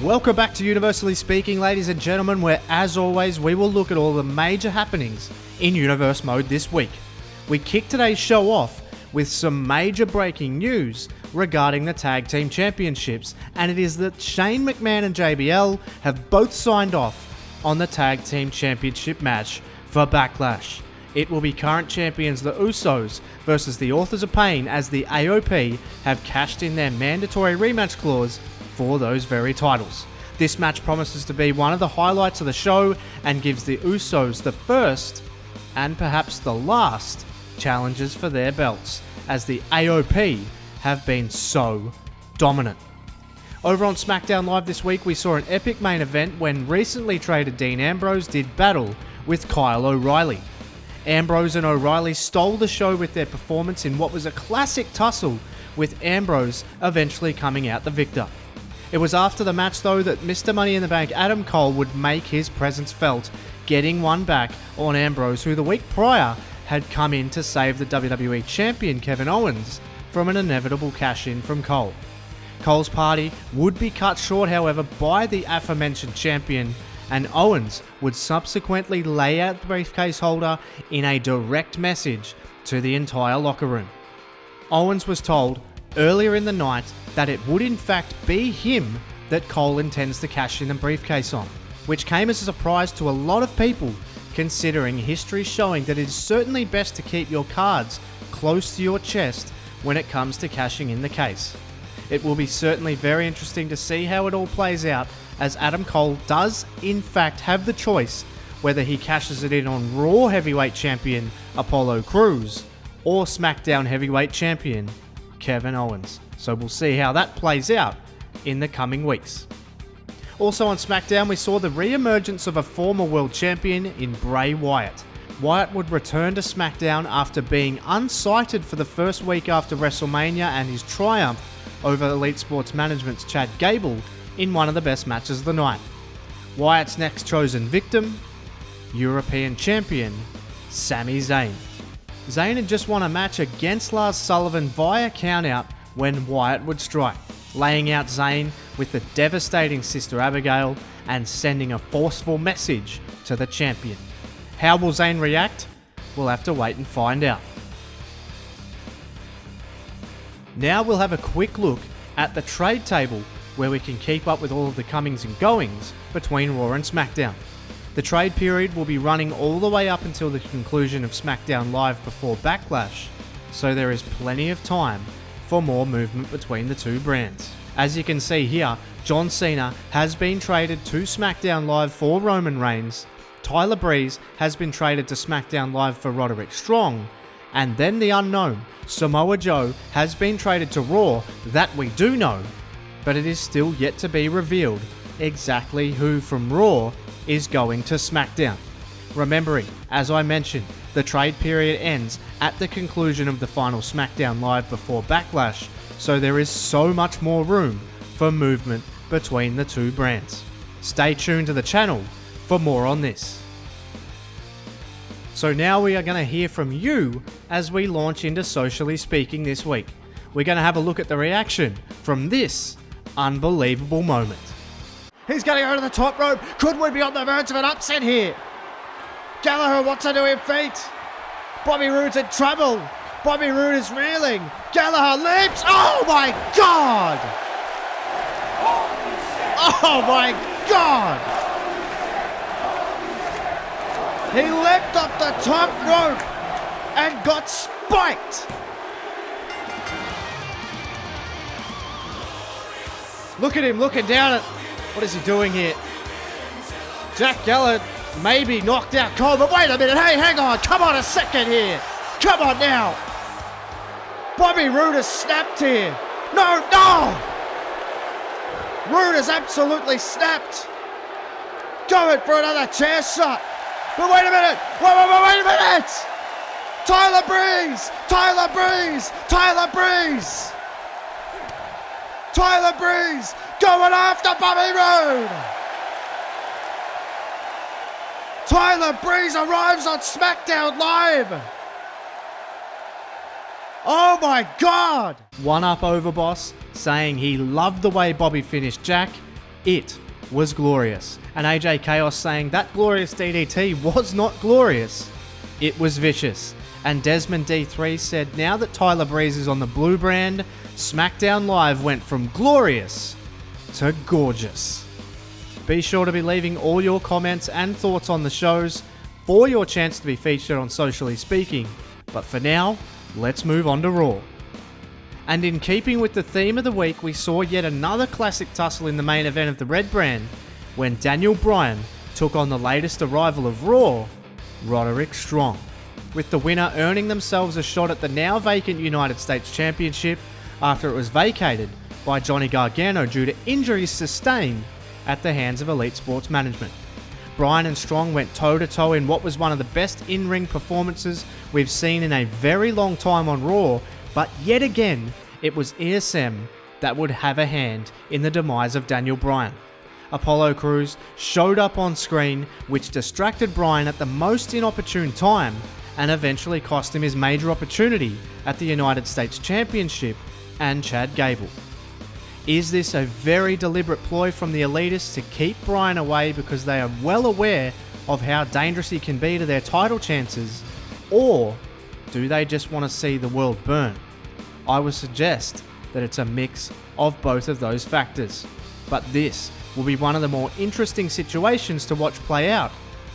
Welcome back to Universally Speaking, ladies and gentlemen, where as always we will look at all the major happenings in Universe Mode this week. We kick today's show off with some major breaking news regarding the Tag Team Championships, and it is that Shane McMahon and JBL have both signed off on the Tag Team Championship match for Backlash. It will be current champions the Usos versus the Authors of Pain, as the AOP have cashed in their mandatory rematch clause for those very titles. This match promises to be one of the highlights of the show and gives the Usos the first, and perhaps the last, challenges for their belts, as the AOP have been so dominant. Over on Smackdown Live this week, we saw an epic main event when recently traded Dean Ambrose did battle with Kyle O'Reilly. Ambrose and O'Reilly stole the show with their performance in what was a classic tussle, with Ambrose eventually coming out the victor. It was after the match though that Mr. Money in the Bank Adam Cole would make his presence felt, getting one back on Ambrose, who the week prior had come in to save the WWE Champion Kevin Owens from an inevitable cash-in from Cole. Cole's party would be cut short, however, by the aforementioned champion, and Owens would subsequently lay out the briefcase holder in a direct message to the entire locker room. Owens was told earlier in the night that it would in fact be him that Cole intends to cash in the briefcase on, which came as a surprise to a lot of people, considering history showing that it is certainly best to keep your cards close to your chest when it comes to cashing in the case. It will be certainly very interesting to see how it all plays out, as Adam Cole does in fact have the choice whether he cashes it in on Raw Heavyweight Champion Apollo Crews or SmackDown Heavyweight Champion Kevin Owens. So we'll see how that plays out in the coming weeks. Also on SmackDown, we saw the re-emergence of a former world champion in Bray Wyatt. Wyatt would return to SmackDown after being unsighted for the first week after WrestleMania and his triumph over Elite Sports Management's Chad Gable in one of the best matches of the night. Wyatt's next chosen victim, European champion Sami Zayn. Zayn had just won a match against Lars Sullivan via countout when Wyatt would strike, laying out Zayn with the devastating Sister Abigail and sending a forceful message to the champion. How will Zayn react? We'll have to wait and find out. Now we'll have a quick look at the trade table, where we can keep up with all of the comings and goings between Raw and SmackDown. The trade period will be running all the way up until the conclusion of Smackdown Live before Backlash, so there is plenty of time for more movement between the two brands. As you can see here, John Cena has been traded to SmackDown Live for Roman Reigns, Tyler Breeze has been traded to SmackDown Live for Roderick Strong, and then the unknown, Samoa Joe, has been traded to Raw. That we do know, but it is still yet to be revealed exactly who from Raw is going to SmackDown. Remembering, as I mentioned, the trade period ends at the conclusion of the final Smackdown Live before Backlash, so there is so much more room for movement between the two brands. Stay tuned to the channel for more on this. So now we are going to hear from you as we launch into Socially Speaking this week. We're going to have a look at the reaction from this unbelievable moment. He's going to go to the top rope. Could we be on the verge of an upset here? Gallagher wants to do him feet. Bobby Roode's in trouble. Bobby Roode is reeling. Gallagher leaps. Oh my God! Oh my God! He leapt off the top rope and got spiked. Look at him looking down at... What is he doing here? Jack Gallagher maybe knocked out Cole, but wait a minute. Hey, hang on. Come on a second here. Come on now. Bobby Roode has snapped here. No. Roode has absolutely snapped. Going for another chair shot. But wait a minute. Wait a minute. Tyler Breeze. Going after Bobby Roode. Tyler Breeze arrives on Smackdown Live. Oh my God! One up over boss, saying he loved the way Bobby finished Jack. It was glorious. And AJ Chaos saying that glorious DDT was not glorious. It was vicious. And Desmond D3 said now that Tyler Breeze is on the blue brand, Smackdown Live went from glorious to gorgeous. Be sure to be leaving all your comments and thoughts on the shows for your chance to be featured on Socially Speaking. But for now, let's move on to Raw. And in keeping with the theme of the week, we saw yet another classic tussle in the main event of the Red Brand when Daniel Bryan took on the latest arrival of Raw, Roderick Strong, with the winner earning themselves a shot at the now vacant United States Championship after it was vacated by Johnny Gargano due to injuries sustained at the hands of Elite Sports Management. Bryan and Strong went toe-to-toe in what was one of the best in-ring performances we've seen in a very long time on Raw, but yet again, it was ESM that would have a hand in the demise of Daniel Bryan. Apollo Crews showed up on screen, which distracted Bryan at the most inopportune time and eventually cost him his major opportunity at the United States Championship and Chad Gable. Is this a very deliberate ploy from the Elitists to keep Bryan away because they are well aware of how dangerous he can be to their title chances, or do they just want to see the world burn? I would suggest that it's a mix of both of those factors, but this will be one of the more interesting situations to watch play out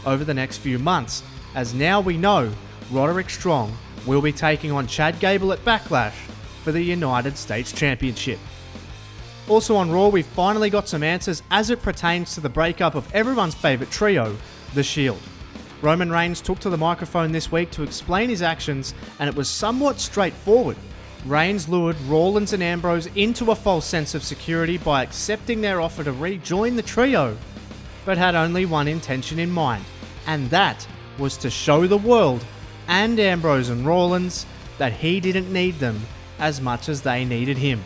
over the next few months, as now we know Roderick Strong will be taking on Chad Gable at Backlash for the United States Championship. Also on Raw, we've finally got some answers as it pertains to the breakup of everyone's favourite trio, The Shield. Roman Reigns took to the microphone this week to explain his actions, and it was somewhat straightforward. Reigns lured Rollins and Ambrose into a false sense of security by accepting their offer to rejoin the trio, but had only one intention in mind, and that was to show the world and Ambrose and Rollins that he didn't need them as much as they needed him.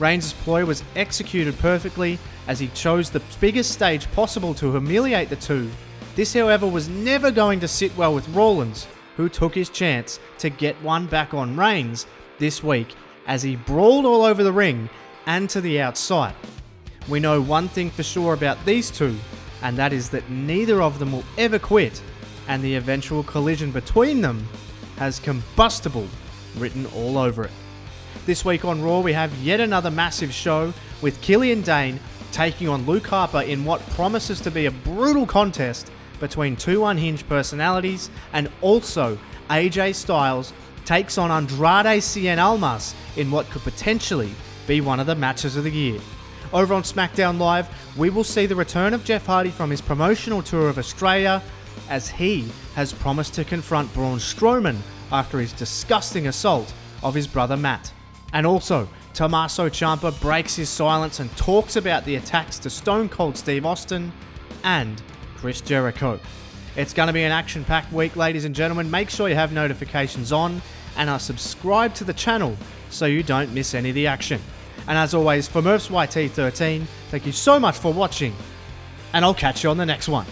Reigns' ploy was executed perfectly as he chose the biggest stage possible to humiliate the two. This, however, was never going to sit well with Rollins, who took his chance to get one back on Reigns this week as he brawled all over the ring and to the outside. We know one thing for sure about these two, and that is that neither of them will ever quit, and the eventual collision between them has combustible written all over it. This week on Raw, we have yet another massive show with Killian Dane taking on Luke Harper in what promises to be a brutal contest between two unhinged personalities, and also AJ Styles takes on Andrade Cien Almas in what could potentially be one of the matches of the year. Over on SmackDown Live, we will see the return of Jeff Hardy from his promotional tour of Australia, as he has promised to confront Braun Strowman after his disgusting assault of his brother Matt. And also, Tommaso Ciampa breaks his silence and talks about the attacks to Stone Cold Steve Austin and Chris Jericho. It's going to be an action-packed week, ladies and gentlemen. Make sure you have notifications on and are subscribed to the channel so you don't miss any of the action. And as always, for Murph's YT13, thank you so much for watching, and I'll catch you on the next one.